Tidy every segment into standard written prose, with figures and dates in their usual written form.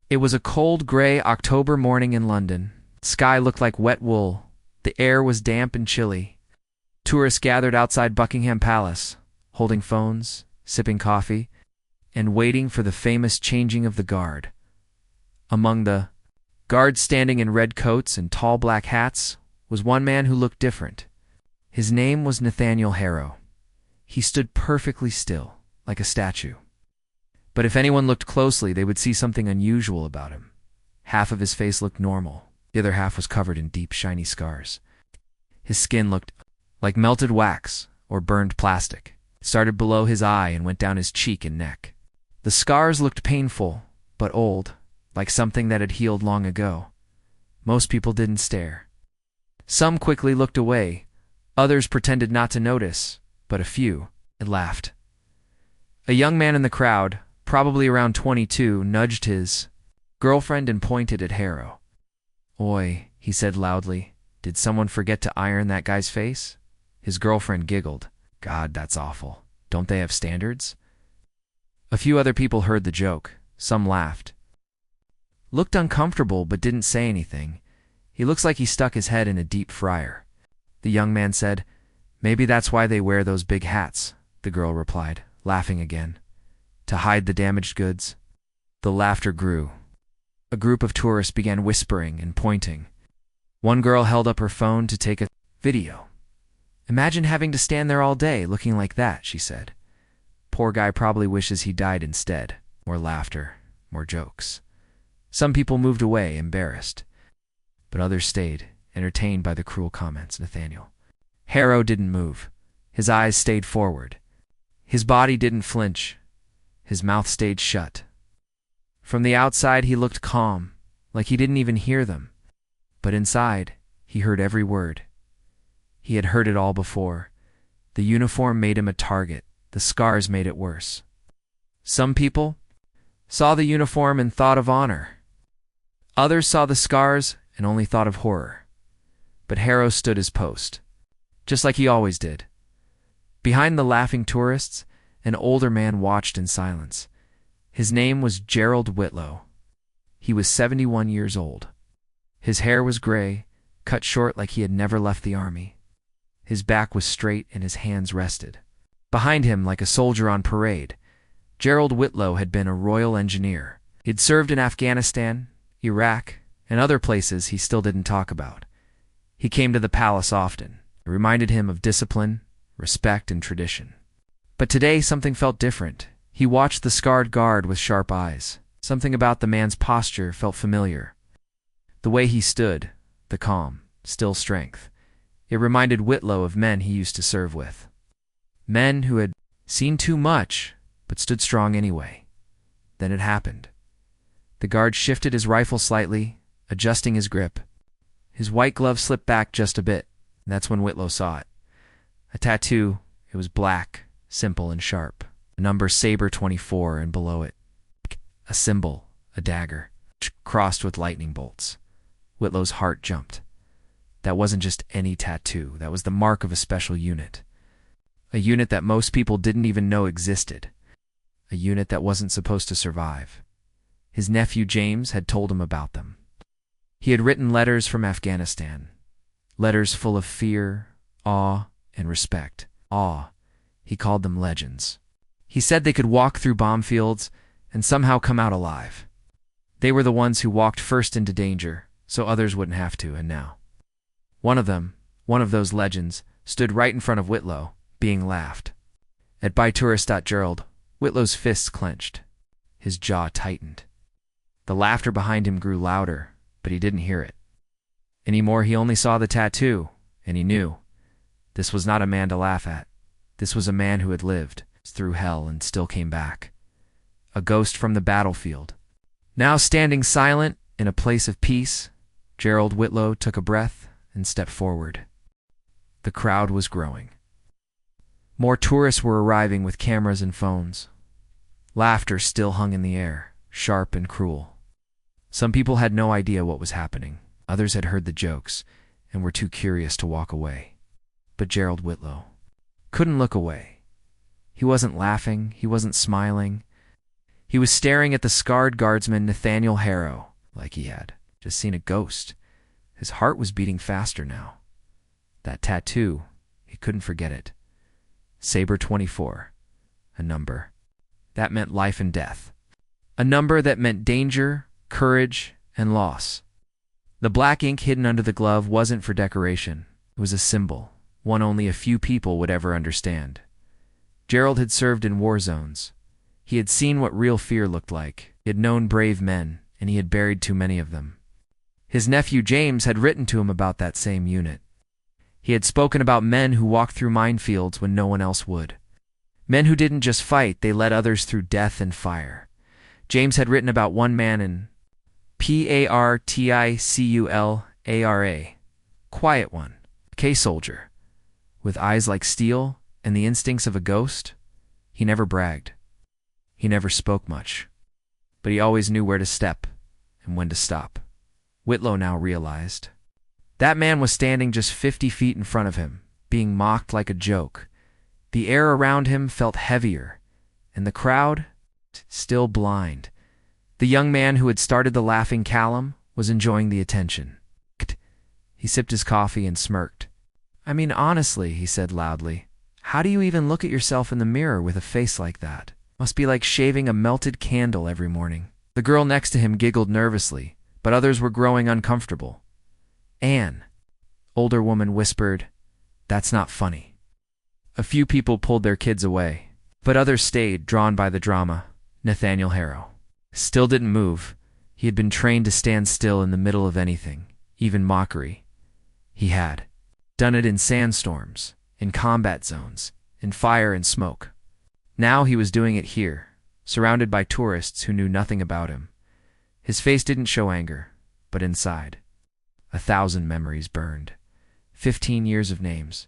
It was a cold, gray October morning in London. The sky looked like wet wool. The air was damp and chilly. Tourists gathered outside Buckingham Palace, holding phones, sipping coffee, and waiting for the famous changing of the guard. Among the guards standing in red coats and tall black hats was one man who looked different. His name was Nathaniel Harrow. He stood perfectly still, like a statue. But if anyone looked closely, they would see something unusual about him. Half of his face looked normal. The other half was covered in deep, shiny scars. His skin looked like melted wax or burned plastic. It started below his eye and went down his cheek and neck. The scars looked painful, but old, like something that had healed long ago. Most people didn't stare. Some quickly looked away. Others pretended not to notice, but a few laughed. A young man in the crowd, probably around 22, nudged his girlfriend and pointed at Harrow. "Oi," he said loudly. "Did someone forget to iron that guy's face?" His girlfriend giggled. "God, that's awful. Don't they have standards?" A few other people heard the joke. Some laughed. Looked uncomfortable but didn't say anything. "He looks like he stuck his head in a deep fryer." The young man said, "Maybe that's why they wear those big hats," the girl replied, laughing again. "To hide the damaged goods." The laughter grew. A group of tourists began whispering and pointing. One girl held up her phone to take a video. "Imagine having to stand there all day looking like that," she said. "Poor guy probably wishes he died instead." More laughter, more jokes. Some people moved away, embarrassed. But others stayed, entertained by the cruel comments. Nathaniel Harrow didn't move. His eyes stayed forward. His body didn't flinch. His mouth stayed shut. From the outside, he looked calm, like he didn't even hear them. But inside, he heard every word. He had heard it all before. The uniform made him a target. The scars made it worse. Some people saw the uniform and thought of honor. Others saw the scars and only thought of horror. But Harrow stood his post, just like he always did. Behind the laughing tourists, an older man watched in silence. His name was Gerald Whitlow. He was 71 years old. His hair was gray, cut short like he had never left the army. His back was straight and his hands rested. Behind him, like a soldier on parade, Gerald Whitlow had been a royal engineer. He'd served in Afghanistan, Iraq, and other places he still didn't talk about. He came to the palace often. It reminded him of discipline, respect, and tradition. But today something felt different. He watched the scarred guard with sharp eyes. Something about the man's posture felt familiar. The way he stood, the calm, still strength. It reminded Whitlow of men he used to serve with. Men who had seen too much, but stood strong anyway. Then it happened. The guard shifted his rifle slightly, adjusting his grip. His white glove slipped back just a bit, and that's when Whitlow saw it. A tattoo. It was black, simple and sharp. The number Saber 24, and below it, a symbol, a dagger, crossed with lightning bolts. Whitlow's heart jumped. That wasn't just any tattoo. That was the mark of a special unit. A unit that most people didn't even know existed. A unit that wasn't supposed to survive. His nephew James had told him about them. He had written letters from Afghanistan. Letters full of fear, awe, and respect. Awe. He called them legends. He said they could walk through bomb fields and somehow come out alive. They were the ones who walked first into danger, so others wouldn't have to, and now. One of them, one of those legends, stood right in front of Whitlow, being laughed. At bytourist.Gerald, Whitlow's fists clenched. His jaw tightened. The laughter behind him grew louder, but he didn't hear it. Anymore, he only saw the tattoo, and he knew. This was not a man to laugh at. This was a man who had lived through hell and still came back. A ghost from the battlefield. Now standing silent in a place of peace, Gerald Whitlow took a breath and stepped forward. The crowd was growing. More tourists were arriving with cameras and phones. Laughter still hung in the air, sharp and cruel. Some people had no idea what was happening. Others had heard the jokes and were too curious to walk away. But Gerald Whitlow couldn't look away. He wasn't laughing. He wasn't smiling. He was staring at the scarred guardsman Nathaniel Harrow like he had just seen a ghost. His heart was beating faster now. That tattoo, he couldn't forget it. Saber 24, a number. That meant life and death. A number that meant danger, courage, and loss. The black ink hidden under the glove wasn't for decoration. It was a symbol, one only a few people would ever understand. Gerald had served in war zones. He had seen what real fear looked like. He had known brave men, and he had buried too many of them. His nephew James had written to him about that same unit. He had spoken about men who walked through minefields when no one else would. Men who didn't just fight, they led others through death and fire. James had written about one man in Particula, quiet one, a K-soldier, with eyes like steel and the instincts of a ghost. He never bragged. He never spoke much. But he always knew where to step and when to stop. Whitlow now realized. That man was standing just 50 feet in front of him, being mocked like a joke. The air around him felt heavier, and the crowd, still blind. The young man who had started the laughing Callum was enjoying the attention. He sipped his coffee and smirked. "I mean, honestly," he said loudly, "how do you even look at yourself in the mirror with a face like that? Must be like shaving a melted candle every morning." The girl next to him giggled nervously, but others were growing uncomfortable. "Anne," older woman whispered, "that's not funny." A few people pulled their kids away, but others stayed, drawn by the drama. Nathaniel Harrow still didn't move. He had been trained to stand still in the middle of anything, even mockery. He had done it in sandstorms, in combat zones, in fire and smoke. Now he was doing it here, surrounded by tourists who knew nothing about him. His face didn't show anger, but inside, 1,000 memories burned. 15 years of names.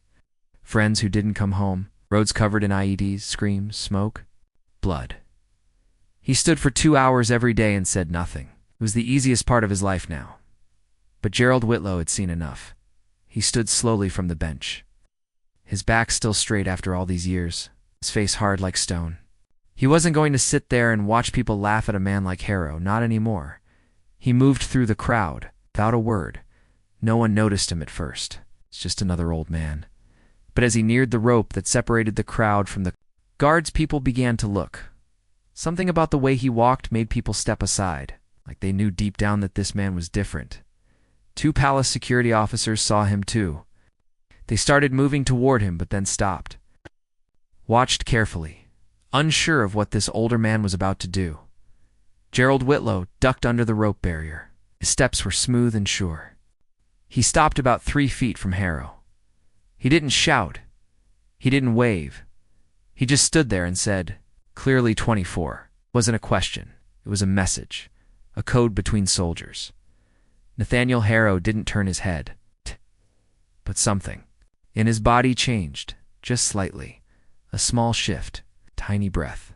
Friends who didn't come home, roads covered in IEDs, screams, smoke, blood. He stood for 2 hours every day and said nothing. It was the easiest part of his life now. But Gerald Whitlow had seen enough. He stood slowly from the bench, his back still straight after all these years, his face hard like stone. He wasn't going to sit there and watch people laugh at a man like Harrow, not anymore. He moved through the crowd, without a word. No one noticed him at first. It's just another old man. But as he neared the rope that separated the crowd from the guards, people began to look. Something about the way he walked made people step aside, like they knew deep down that this man was different. 2 palace security officers saw him too. They started moving toward him, but then stopped. Watched carefully, unsure of what this older man was about to do. Gerald Whitlow ducked under the rope barrier. His steps were smooth and sure. He stopped about 3 feet from Harrow. He didn't shout. He didn't wave. He just stood there and said, clearly 24. It wasn't a question. It was a message, a code between soldiers. Nathaniel Harrow didn't turn his head. But something in his body changed, just slightly. A small shift, tiny breath.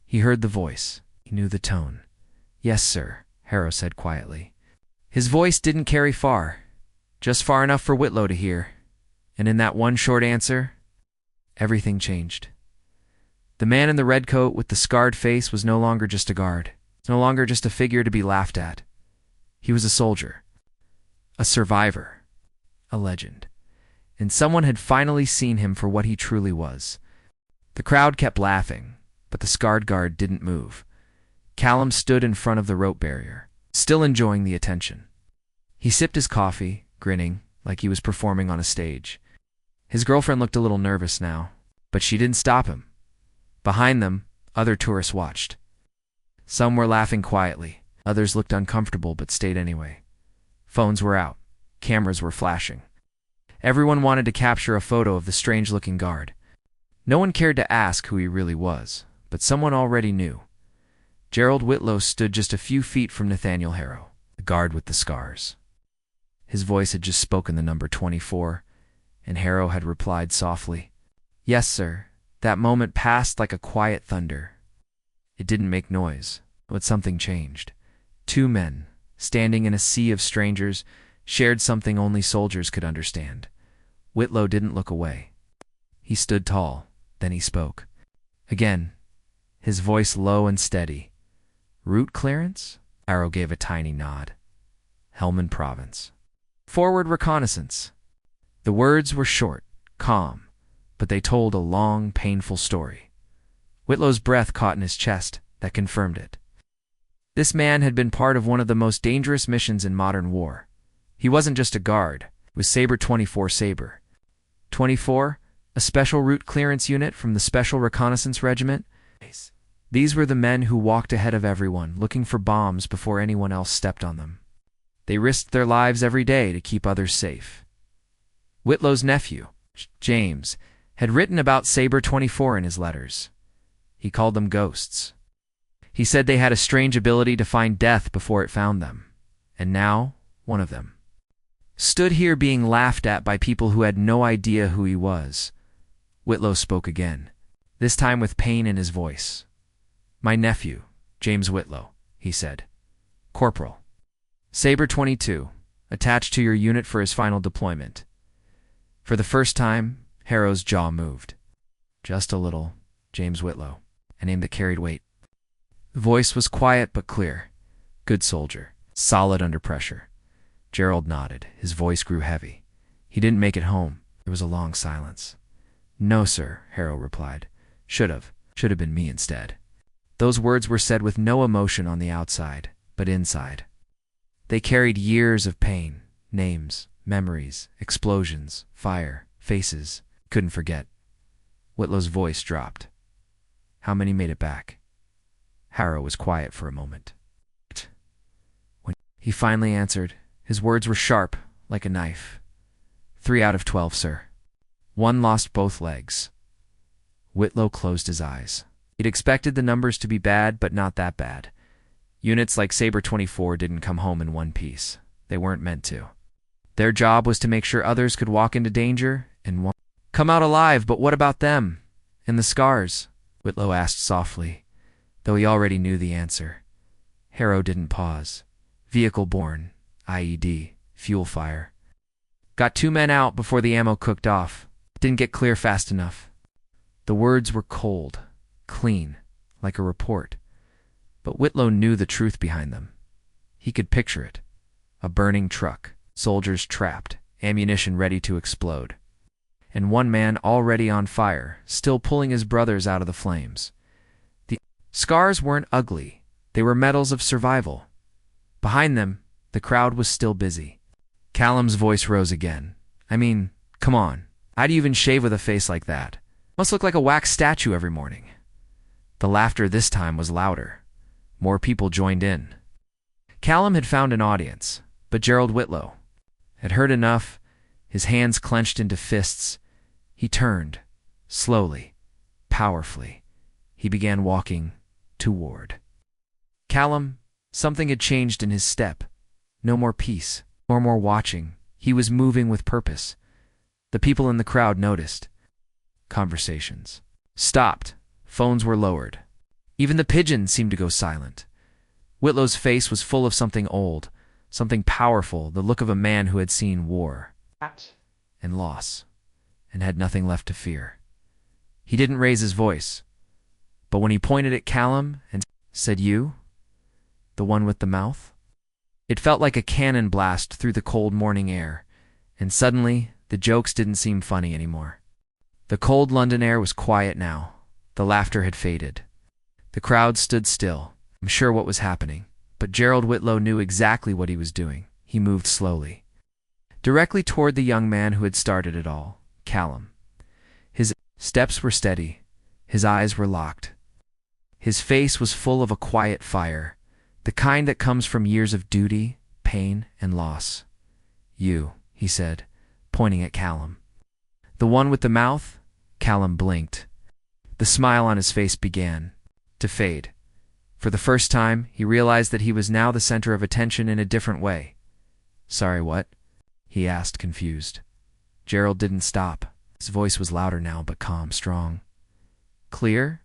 He heard the voice. He knew the tone. "Yes, sir," Harrow said quietly. His voice didn't carry far, just far enough for Whitlow to hear. And in that one short answer, everything changed. The man in the red coat with the scarred face was no longer just a guard, no longer just a figure to be laughed at. He was a soldier, a survivor, a legend. And someone had finally seen him for what he truly was. The crowd kept laughing, but the scarred guard didn't move. Callum stood in front of the rope barrier, still enjoying the attention. He sipped his coffee, grinning, like he was performing on a stage. His girlfriend looked a little nervous now, but she didn't stop him. Behind them, other tourists watched. Some were laughing quietly. Others looked uncomfortable but stayed anyway. Phones were out. Cameras were flashing. Everyone wanted to capture a photo of the strange-looking guard. No one cared to ask who he really was, but someone already knew. Gerald Whitlow stood just a few feet from Nathaniel Harrow, the guard with the scars. His voice had just spoken the number 24, and Harrow had replied softly, "Yes, sir." That moment passed like a quiet thunder. It didn't make noise, but something changed. 2 men, standing in a sea of strangers, shared something only soldiers could understand. Whitlow didn't look away. He stood tall, then he spoke. Again, his voice low and steady. Route clearance? Harrow gave a tiny nod. Helmand Province. Forward reconnaissance. The words were short, calm, but they told a long, painful story. Whitlow's breath caught in his chest. That confirmed it. This man had been part of one of the most dangerous missions in modern war. He wasn't just a guard. It was Sabre 24 Sabre. 24? A special route clearance unit from the Special Reconnaissance Regiment? These were the men who walked ahead of everyone, looking for bombs before anyone else stepped on them. They risked their lives every day to keep others safe. Whitlow's nephew, James, had written about Sabre 24 in his letters. He called them ghosts. He said they had a strange ability to find death before it found them. And now, one of them stood here being laughed at by people who had no idea who he was. Whitlow spoke again, this time with pain in his voice. "My nephew, James Whitlow," he said. "Corporal. Sabre 22, attached to your unit for his final deployment." For the first time, Harrow's jaw moved. Just a little. James Whitlow, a name that carried weight. The voice was quiet but clear. Good soldier, solid under pressure. Gerald nodded. His voice grew heavy. He didn't make it home. There was a long silence. "No, sir," Harrow replied. Should have been me instead." Those words were said with no emotion on the outside, but inside. They carried years of pain, names, memories, explosions, fire, faces. Couldn't forget. Whitlow's voice dropped. "How many made it back?" Harrow was quiet for a moment. When he finally answered, his words were sharp, like a knife. 3 out of 12, sir. 1 lost both legs." Whitlow closed his eyes. He'd expected the numbers to be bad, but not that bad. Units like Sabre 24 didn't come home in one piece. They weren't meant to. Their job was to make sure others could walk into danger and come out alive, but what about them? And the scars? Whitlow asked softly, though he already knew the answer. Harrow didn't pause. Vehicle borne, IED, fuel fire. "Got 2 men out before the ammo cooked off. Didn't get clear fast enough." The words were cold, clean, like a report. But Whitlow knew the truth behind them. He could picture it. A burning truck, soldiers trapped, ammunition ready to explode. And one man already on fire, still pulling his brothers out of the flames. The scars weren't ugly. They were medals of survival. Behind them, the crowd was still busy. Callum's voice rose again. "I mean, come on. How do you even shave with a face like that? Must look like a wax statue every morning." The laughter this time was louder. More people joined in. Callum had found an audience, but Gerald Whitlow had heard enough. His hands clenched into fists. He turned, slowly, powerfully. He began walking toward Callum. Something had changed in his step. No more peace, or more watching. He was moving with purpose. The people in the crowd noticed. Conversations stopped. Phones were lowered. Even the pigeons seemed to go silent. Whitlow's face was full of something old, something powerful, the look of a man who had seen war and loss, and had nothing left to fear. He didn't raise his voice, but when he pointed at Callum and said, "You? The one with the mouth?" It felt like a cannon blast through the cold morning air, and suddenly the jokes didn't seem funny anymore. The cold London air was quiet now. The laughter had faded. The crowd stood still, unsure what was happening, but Gerald Whitlow knew exactly what he was doing. He moved slowly, directly toward the young man who had started it all, Callum. His steps were steady. His eyes were locked. His face was full of a quiet fire, the kind that comes from years of duty, pain, and loss. "You," he said, pointing at Callum. "The one with the mouth?" Callum blinked. The smile on his face began to fade. For the first time, he realized that he was now the center of attention in a different way. "Sorry, what?" he asked, confused. Gerald didn't stop. His voice was louder now, but calm, strong. "Clear?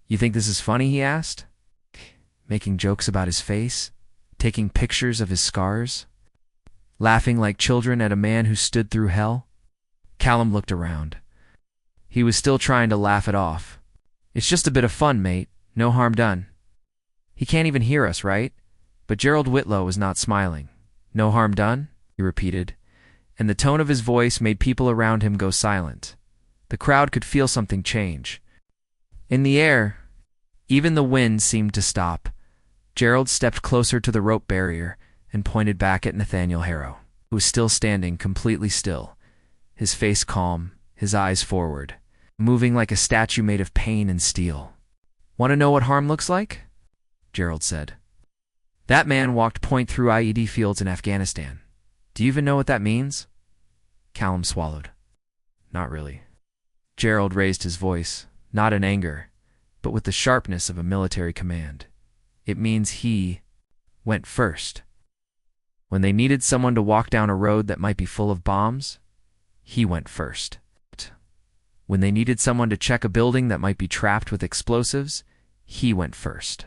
You think this is funny?" he asked. Making jokes about his face, taking pictures of his scars, laughing like children at a man who stood through hell. Callum looked around. He was still trying to laugh it off. "It's just a bit of fun, mate. No harm done." He can't even hear us, right? But Gerald Whitlow was not smiling. No harm done? He repeated, and the tone of his voice made people around him go silent. The crowd could feel something change. In the air, even the wind seemed to stop. Gerald stepped closer to the rope barrier and pointed back at Nathaniel Harrow, who was still standing completely still, his face calm, his eyes forward, moving like a statue made of pain and steel. "Want to know what harm looks like?" Gerald said. "That man walked point through IED fields in Afghanistan. Do you even know what that means?" Callum swallowed. "Not really." Gerald raised his voice, not in anger, but with the sharpness of a military command. "It means he went first. When they needed someone to walk down a road that might be full of bombs, he went first. When they needed someone to check a building that might be trapped with explosives, he went first.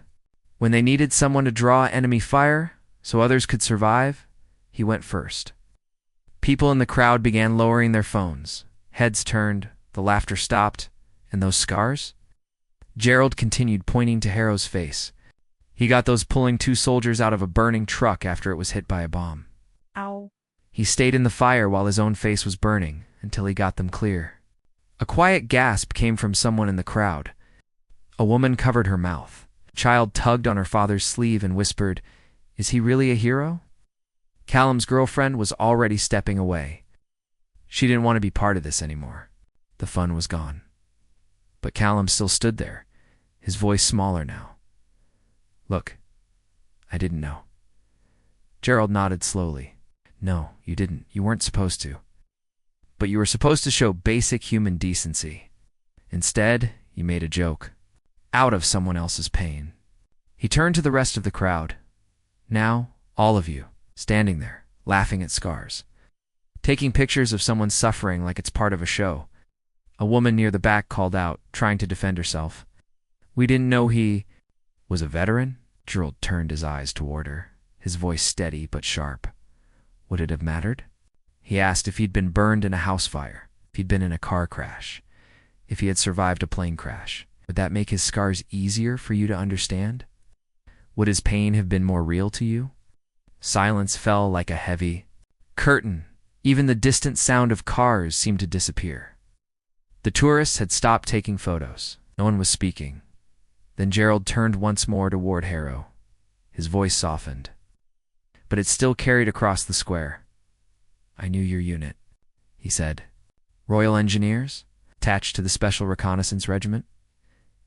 When they needed someone to draw enemy fire so others could survive, he went first." People in the crowd began lowering their phones. Heads turned, the laughter stopped, and those scars? Gerald continued, pointing to Harrow's face. "He got those pulling 2 soldiers out of a burning truck after it was hit by a bomb. Ow. He stayed in the fire while his own face was burning until he got them clear." A quiet gasp came from someone in the crowd. A woman covered her mouth. A child tugged on her father's sleeve and whispered, "Is he really a hero?" Callum's girlfriend was already stepping away. She didn't want to be part of this anymore. The fun was gone. But Callum still stood there, his voice smaller now. "Look, I didn't know." Gerald nodded slowly. "No, you didn't. You weren't supposed to. But you were supposed to show basic human decency. Instead, you made a joke out of someone else's pain." He turned to the rest of the crowd. "Now, all of you, standing there, laughing at scars, taking pictures of someone suffering like it's part of a show." A woman near the back called out, trying to defend herself. "We didn't know he was a veteran?" Gerald turned his eyes toward her, his voice steady but sharp. Would it have mattered? He asked if he'd been burned in a house fire, if he'd been in a car crash, if he had survived a plane crash. Would that make his scars easier for you to understand? Would his pain have been more real to you? Silence fell like a heavy curtain. Even the distant sound of cars seemed to disappear. The tourists had stopped taking photos. No one was speaking. Then Gerald turned once more toward Harrow. His voice softened, but it still carried across the square. "I knew your unit," he said. "Royal Engineers, attached to the Special Reconnaissance Regiment,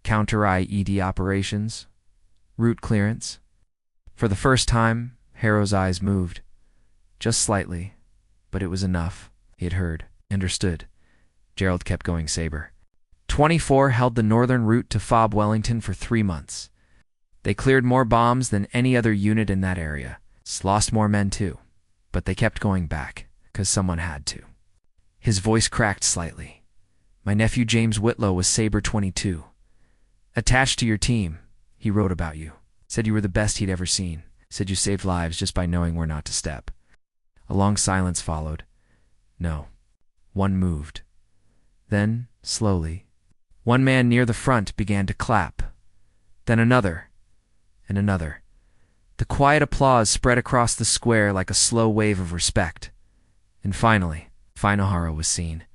counter-IED operations, route clearance." For the first time, Harrow's eyes moved. Just slightly, but it was enough. He had heard, understood. Gerald kept going saber. 24 held the northern route to Fob Wellington for 3 months. They cleared more bombs than any other unit in that area. Lost more men too, but they kept going back, because someone had to. His voice cracked slightly. "My nephew James Whitlow was Sabre 22. Attached to your team, he wrote about you. Said you were the best he'd ever seen. Said you saved lives just by knowing where not to step." A long silence followed. No. One moved. Then, slowly, one man near the front began to clap. Then another, and another. The quiet applause spread across the square like a slow wave of respect. And finally, Harrow was seen.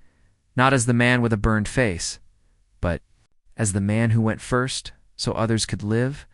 Not as the man with a burned face, but as the man who went first so others could live,